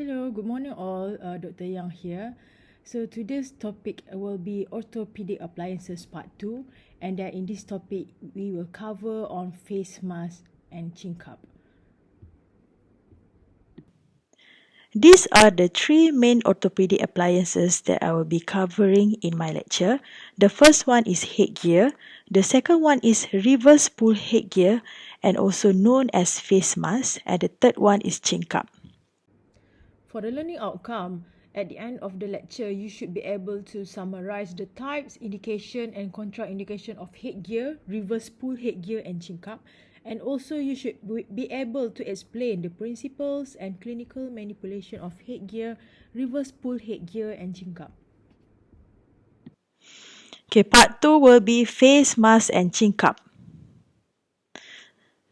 Hello, good morning all. Dr. Yang here. So today's topic will be orthopedic appliances part 2, and then in this topic we will cover on face mask and chin cup. These are the three main orthopedic appliances that I will be covering in my lecture. The first one is headgear, the second one is reverse pull headgear and also known as face mask, and the third one is chin cup. For the learning outcome, at the end of the lecture, you should be able to summarize the types, indication and contraindication of headgear, reverse pull headgear and chin cup. And also you should be able to explain the principles and clinical manipulation of headgear, reverse pull headgear and chin cup. Okay, part 2 will be face mask and chin cup.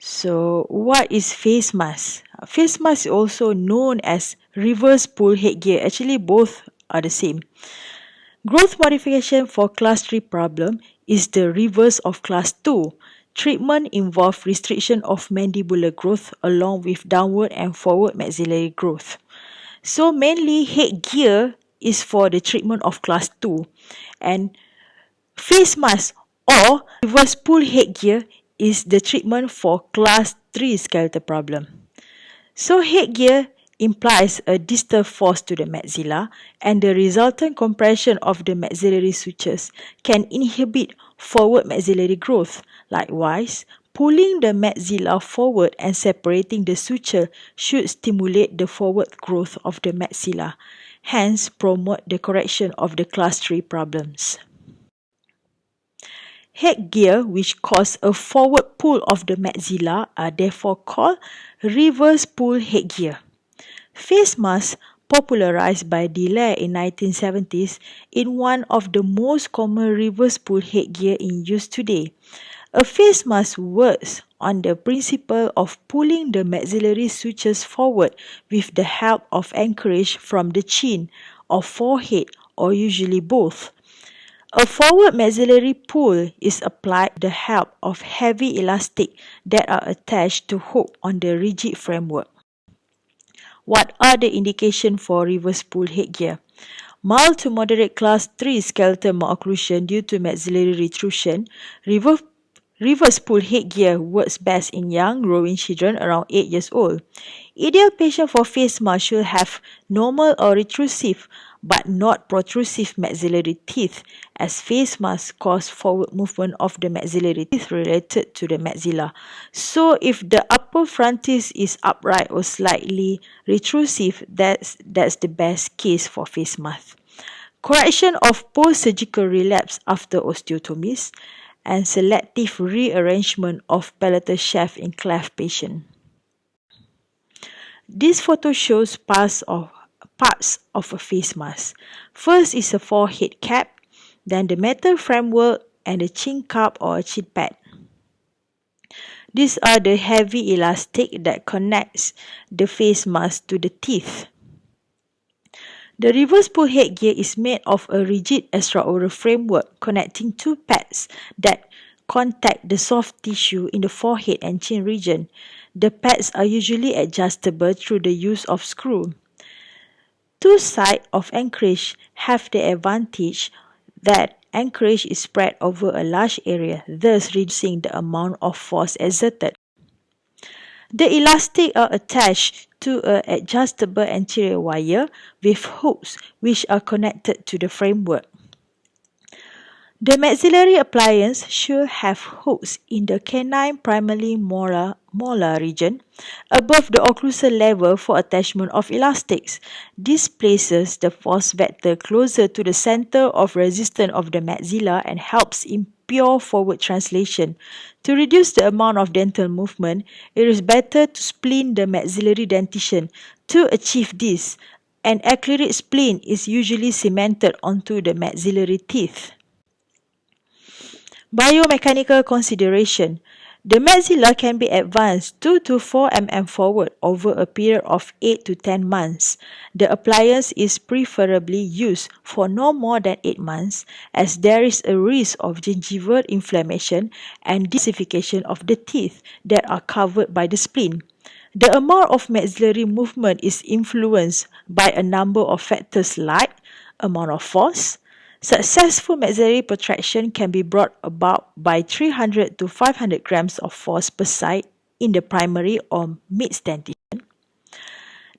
So, what is face mask? Face mask is also known as reverse pull headgear. Actually, both are the same. Growth modification for class 3 problem is the reverse of class 2. Treatment involves restriction of mandibular growth along with downward and forward maxillary growth. So mainly headgear is for the treatment of class 2, and face mask or reverse pull headgear is the treatment for class 3 skeletal problem. So headgear implies a distal force to the maxilla, and the resultant compression of the maxillary sutures can inhibit forward maxillary growth. Likewise, pulling the maxilla forward and separating the suture should stimulate the forward growth of the maxilla, hence promote the correction of the class 3 problems. Headgear which cause a forward pull of the maxilla are therefore called reverse pull headgear. Face mask, popularized by Delaire in 1970s, is one of the most common reverse pull headgear in use today. A face mask works on the principle of pulling the maxillary sutures forward with the help of anchorage from the chin or forehead, or usually both. A forward maxillary pull is applied with the help of heavy elastic that are attached to hook on the rigid framework. What are the indications for reverse pull headgear? Mild to moderate class 3 skeletal malocclusion due to maxillary retrusion. Reverse pull headgear works best in young growing children around 8 years old. Ideal patient for face mask should have normal or retrusive but not protrusive maxillary teeth, as face masks cause forward movement of the maxillary teeth related to the maxilla. So if the upper front teeth is upright or slightly retrusive, that's the best case for face mask. Correction of post-surgical relapse after osteotomies and selective rearrangement of palatal shaft in cleft patient. This photo shows parts of a face mask. First is a forehead cap, then the metal framework and the chin cup or a chin pad. These are the heavy elastic that connects the face mask to the teeth. The reverse pull headgear is made of a rigid extraoral framework connecting two pads that contact the soft tissue in the forehead and chin region. The pads are usually adjustable through the use of screw. Two sides of anchorage have the advantage that anchorage is spread over a large area, thus reducing the amount of force exerted. The elastic are attached to an adjustable anterior wire with hooks which are connected to the framework. The maxillary appliance should have hooks in the canine primary molar region above the occlusal level for attachment of elastics. This places the force vector closer to the center of resistance of the maxilla and helps in pure forward translation. To reduce the amount of dental movement, it is better to spleen the maxillary dentition. To achieve this, an acrylic spleen is usually cemented onto the maxillary teeth. Biomechanical consideration. The maxilla can be advanced 2 to 4 mm forward over a period of 8 to 10 months. The appliance is preferably used for no more than 8 months, as there is a risk of gingival inflammation and desification of the teeth that are covered by the spleen. The amount of maxillary movement is influenced by a number of factors like amount of force. Successful maxillary protraction can be brought about by 300 to 500 grams of force per side in the primary or mid-dentition.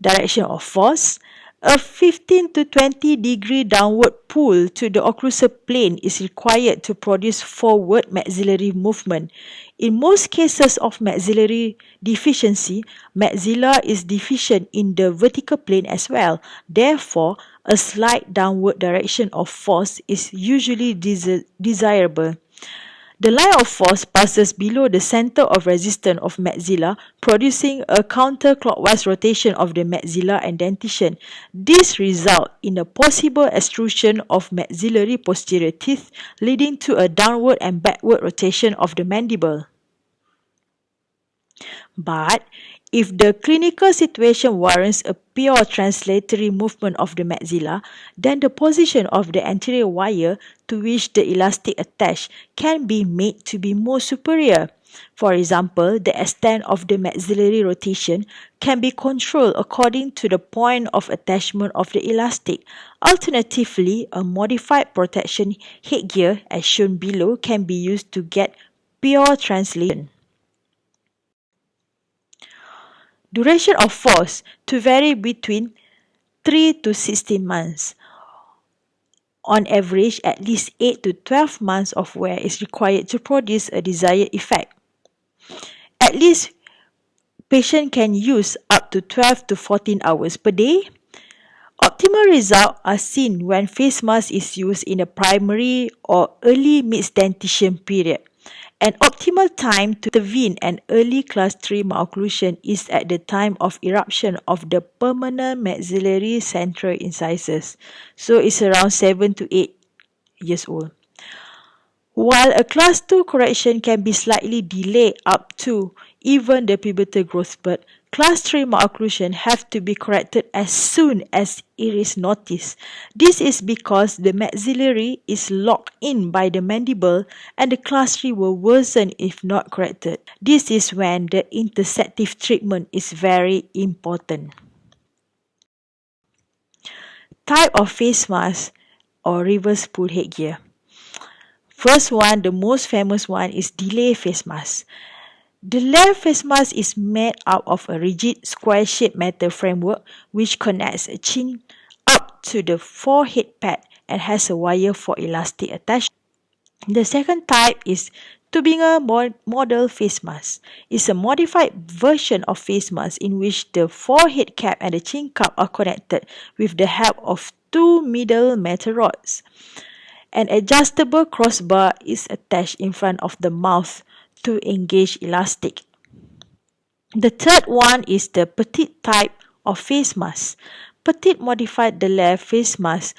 Direction of force. A 15 to 20 degree downward pull to the occlusal plane is required to produce forward maxillary movement. In most cases of maxillary deficiency, maxilla is deficient in the vertical plane as well. Therefore, a slight downward direction of force is usually desirable. The line of force passes below the center of resistance of maxilla, producing a counterclockwise rotation of the maxilla and dentition. This results in a possible extrusion of maxillary posterior teeth, leading to a downward and backward rotation of the mandible. But if the clinical situation warrants a pure translatory movement of the maxilla, then the position of the anterior wire to which the elastic attached can be made to be more superior. For example, the extent of the maxillary rotation can be controlled according to the point of attachment of the elastic. Alternatively, a modified protection headgear as shown below can be used to get pure translation. Duration of force to vary between 3 to 16 months. On average, at least 8 to 12 months of wear is required to produce a desired effect. At least patient can use up to 12 to 14 hours per day. Optimal results are seen when face mask is used in a primary or early mid-dentition period. An optimal time to intervene an early class 3 malocclusion is at the time of eruption of the permanent maxillary central incisors. So it's around 7 to 8 years old. While a class 2 correction can be slightly delayed up to even the pubertal growth spurt, class 3 malocclusion have to be corrected as soon as it is noticed. This is because the maxillary is locked in by the mandible and the class 3 will worsen if not corrected. This is when the interceptive treatment is very important. Type of face mask or reverse pull headgear. First one, the most famous one is delay face mask. The left face mask is made out of a rigid square-shaped metal framework which connects a chin up to the forehead pad and has a wire for elastic attachment. The second type is Tubinger model face mask. It's a modified version of face mask in which the forehead cap and the chin cup are connected with the help of two middle metal rods. An adjustable crossbar is attached in front of the mouth to engage elastic. The third one is the petite type of face mask. Petite modified the left face mask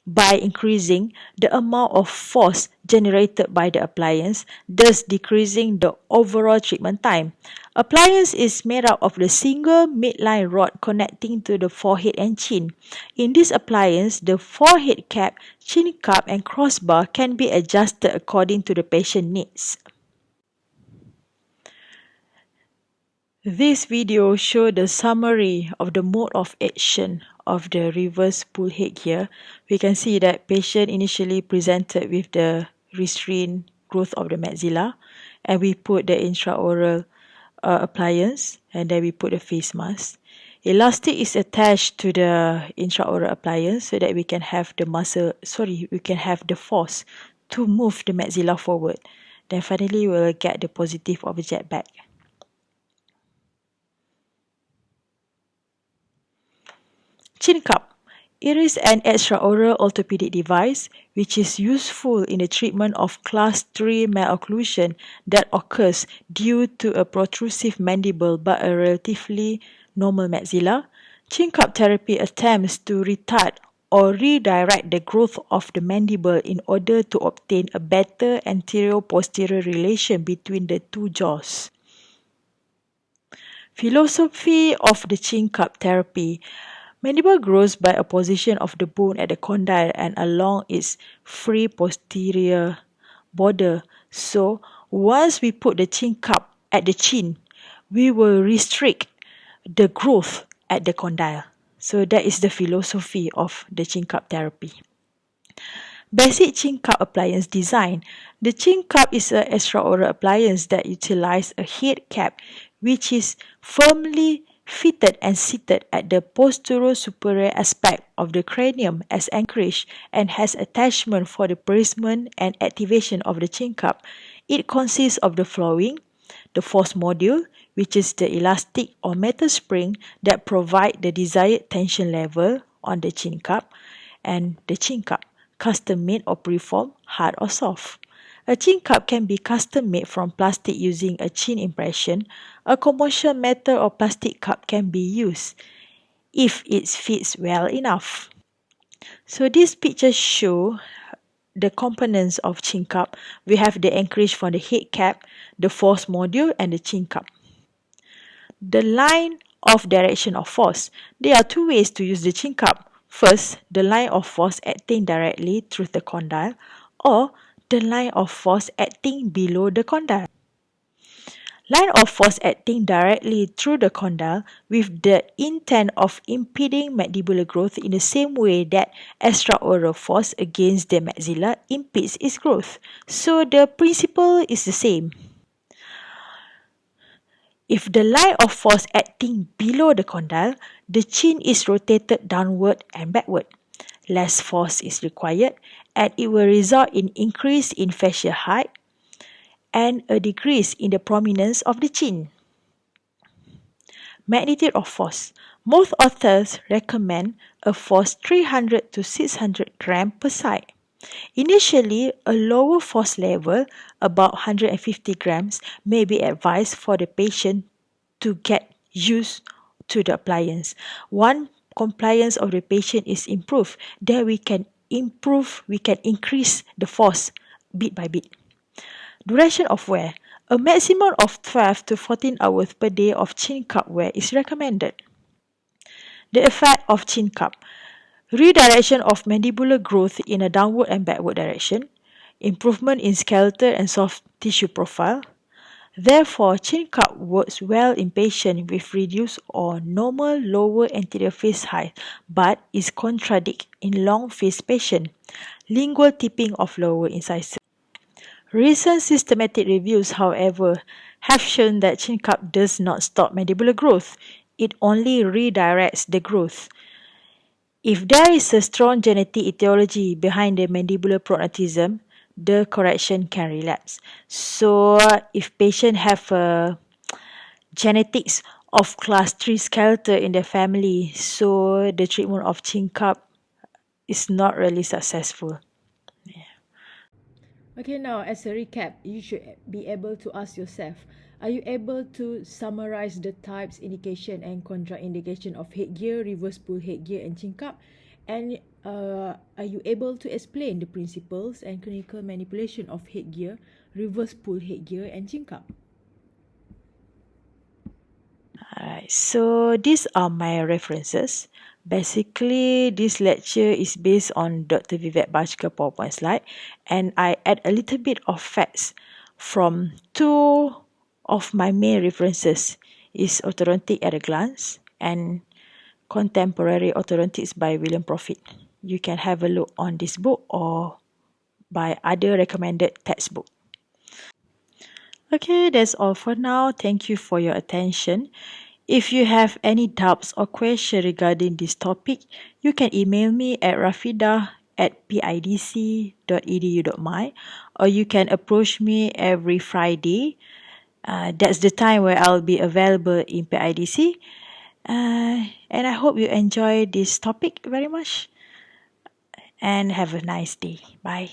by increasing the amount of force generated by the appliance, thus decreasing the overall treatment time. Appliance is made up of the single midline rod connecting to the forehead and chin. In this appliance, the forehead cap, chin cup and crossbar can be adjusted according to the patient needs. This video shows the summary of the mode of action of the reverse pull headgear. We can see that patient initially presented with the restrained growth of the maxilla, and we put the intraoral appliance, and then we put the face mask. Elastic is attached to the intraoral appliance so that we can have the force to move the maxilla forward. Then finally we will get the positive of a jet back. Chin cup. It is an extraoral orthopedic device which is useful in the treatment of class 3 malocclusion that occurs due to a protrusive mandible but a relatively normal maxilla. Chin cup therapy attempts to retard or redirect the growth of the mandible in order to obtain a better anterior-posterior relation between the two jaws. Philosophy of the chin cup therapy. Mandible grows by a position of the bone at the condyle and along its free posterior border. So, once we put the chin cup at the chin, we will restrict the growth at the condyle. So that is the philosophy of the chin cup therapy. Basic chin cup appliance design. The chin cup is an extraoral appliance that utilizes a head cap which is firmly fitted and seated at the posterior-superior aspect of the cranium as anchorage and has attachment for the placement and activation of the chin cup. It consists of the flooring, the force module, which is the elastic or metal spring that provide the desired tension level on the chin cup, and the chin cup, custom made or preformed, hard or soft. A chin cup can be custom made from plastic using a chin impression. A commercial metal or plastic cup can be used if it fits well enough. So this picture show the components of chin cup. We have the anchorage for the head cap, the force module, and the chin cup. The line of direction of force. There are two ways to use the chin cup. First, the line of force acting directly through the condyle, or the line of force acting below the condyle. Line of force acting directly through the condyle with the intent of impeding mandibular growth in the same way that extraoral force against the maxilla impedes its growth. So the principle is the same. If the line of force acting below the condyle, the chin is rotated downward and backward. Less force is required and it will result in increase in facial height and a decrease in the prominence of the chin. Magnitude of force. Most authors recommend a force 300 to 600 gram per side. Initially, a lower force level, about 150 grams, may be advised for the patient to get used to the appliance. Once compliance of the patient is improved, then we can increase the force bit by bit. Duration of wear. A maximum of 12 to 14 hours per day of chin cup wear is recommended. The effect of chin cup. Redirection of mandibular growth in a downward and backward direction. Improvement in skeletal and soft tissue profile. Therefore, chin cup works well in patients with reduced or normal lower anterior face height but is contradict in long face patients. Lingual tipping of lower incisors. Recent systematic reviews, however, have shown that chin cup does not stop mandibular growth. It only redirects the growth. If there is a strong genetic etiology behind the mandibular prognatism, the correction can relapse. So, if patient have a genetics of class 3 skeletal in their family, so the treatment of chin cup is not really successful. Okay, now as a recap, you should be able to ask yourself, are you able to summarize the types, indication and contraindication of headgear, reverse pull headgear and chin cup? And are you able to explain the principles and clinical manipulation of headgear, reverse pull headgear and chin cup? Alright, so these are my references. Basically, this lecture is based on Dr. Vivek Bajka PowerPoint slide, and I add a little bit of facts from two of my main references is Orthodontics at a Glance and Contemporary Orthodontics by William Profit. You can have a look on this book or by other recommended textbook. Okay, that's all for now. Thank you for your attention. If you have any doubts or questions regarding this topic, you can email me at rafidah@pidc.edu.my or you can approach me every Friday. That's the time where I'll be available in PIDC. And I hope you enjoy this topic very much and have a nice day. Bye.